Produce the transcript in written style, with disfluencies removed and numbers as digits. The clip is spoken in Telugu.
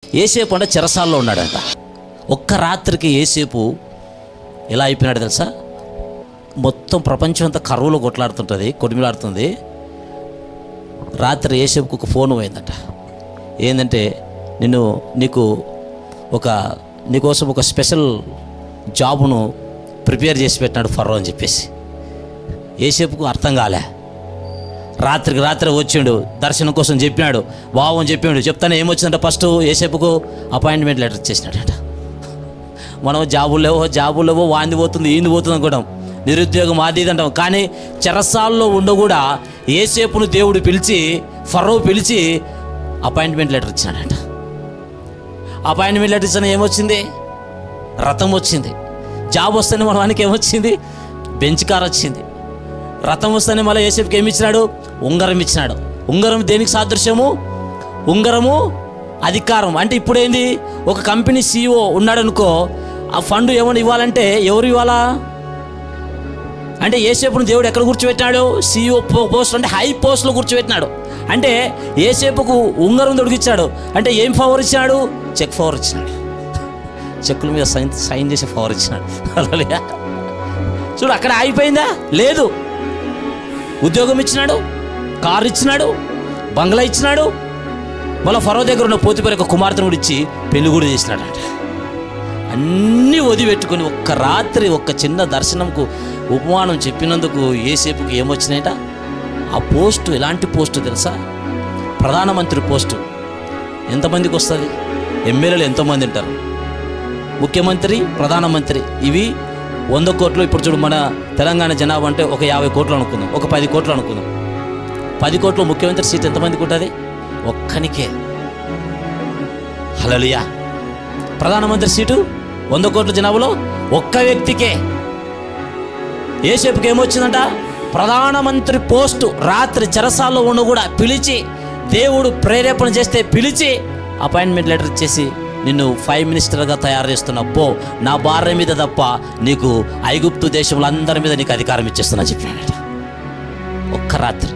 యేసేపు అంటే చెరసాల్లో ఉన్నాడంట. ఒక్క రాత్రికి యేసేపు ఎలా అయిపోయినాడు తెలుసా? మొత్తం ప్రపంచం అంతా కరువులో కొట్లాడుతుంటుంది, కొడిమిలాడుతుంది. రాత్రి యేసేపుకు ఒక ఫోన్ పోయిందట. ఏంటంటే నీకోసం ఒక స్పెషల్ జాబును ప్రిపేర్ చేసి పెట్టినాడు ఫరో అని చెప్పేసి. యేసేపుకు అర్థం కాలే. రాత్రికి రాత్రి వచ్చిండు, దర్శనం కోసం చెప్పినాడు, బావు అని చెప్పాడు. చెప్తానే ఏమొచ్చిందంటే ఫస్ట్ యేసేపుకు అపాయింట్మెంట్ లెటర్ ఇచ్చేసినాడట. మనం జాబులు లేవో వాంది పోతుంది ఈంది పోతుంది అనుకోవడం, నిరుద్యోగం అది ఇది అంటాం. కానీ చెరసాల్లో ఉండ కూడా యేసేపును దేవుడు పిలిచి, ఫరో పిలిచి అపాయింట్మెంట్ లెటర్ ఇచ్చినాడట. అపాయింట్మెంట్ లెటర్ ఇచ్చిన ఏమొచ్చింది? రథం వచ్చింది. జాబ్ వస్తేనే మనవానికి ఏమొచ్చింది? బెంచ్ కార్ వచ్చింది. రథం వస్తేనే మళ్ళీ యేసేపుకి ఏమి ఇచ్చినాడు? ఉంగరం ఇచ్చినాడు. ఉంగరం దేనికి సాదృశ్యము? ఉంగరము అధికారం. అంటే ఇప్పుడు ఏంది, ఒక కంపెనీ CEO ఉన్నాడు అనుకో, ఆ ఫండ్ ఏమైనా ఇవ్వాలంటే ఎవరు ఇవ్వాలా? అంటే యేసేపును దేవుడు ఎక్కడ కూర్చోబెట్టినాడు? CEO పోస్ట్, అంటే హై పోస్ట్లో కూర్చోబెట్టినాడు. అంటే యేసేపుకు ఉంగరం దొడికిచ్చాడు. అంటే ఏం పవర్ ఇచ్చినాడు? చెక్ పవర్ ఇచ్చినాడు. చెక్కుల మీద సైన్ చేసే పవర్ ఇచ్చినాడు. అలా చూడు, అక్కడ ఆగిపోయిందా? లేదు. ఉద్యోగం ఇచ్చినాడు, కారు ఇచ్చినాడు, బంగ్లా ఇచ్చినాడు. మళ్ళీ ఫరో దగ్గర ఉన్న పోతిఫర్ యొక్క కుమార్తెను కూడా ఇచ్చి పెళ్లి కూడా చేసినాడట. అన్నీ వదిలిపెట్టుకొని ఒక్క రాత్రి ఒక్క చిన్న దర్శనంకు ఉపమానం చెప్పినందుకు యేసేపుకి ఏమొచ్చినాయట? ఆ పోస్టు ఎలాంటి పోస్టు తెలుసా? ప్రధానమంత్రి పోస్టు. ఎంతమందికి వస్తుంది? ఎమ్మెల్యేలు ఎంతోమంది ఉంటారు, ముఖ్యమంత్రి, ప్రధానమంత్రి, ఇవి 100 కోట్లు. ఇప్పుడు చూడు, మన తెలంగాణ జనాభా అంటే ఒక 50 కోట్లు అనుకుందాం, ఒక 10 కోట్లు అనుకుందాం. 10 కోట్లు ముఖ్యమంత్రి సీట్ ఎంతమందికి ఉంటుంది? ఒక్కనికే. హల్లెలూయా. ప్రధానమంత్రి సీటు 100 కోట్ల జనాభాలో ఒక్క వ్యక్తికే. యేసేపుకి ఏమొచ్చిందంట? ప్రధానమంత్రి పోస్టు. రాత్రి చెరసాల్లో ఉన్న కూడా పిలిచి, దేవుడు ప్రేరేపణ చేస్తే పిలిచి అపాయింట్మెంట్ లెటర్ ఇచ్చేసి, నిన్ను 5 మినిస్టర్గా తయారు చేస్తున్నా, పో, నా భార్య మీద తప్ప నీకు ఐగుప్తు దేశంలో అందరి మీద నీకు అధికారం ఇచ్చేస్తున్నా చెప్పాడట. ఒక్క రాత్రి.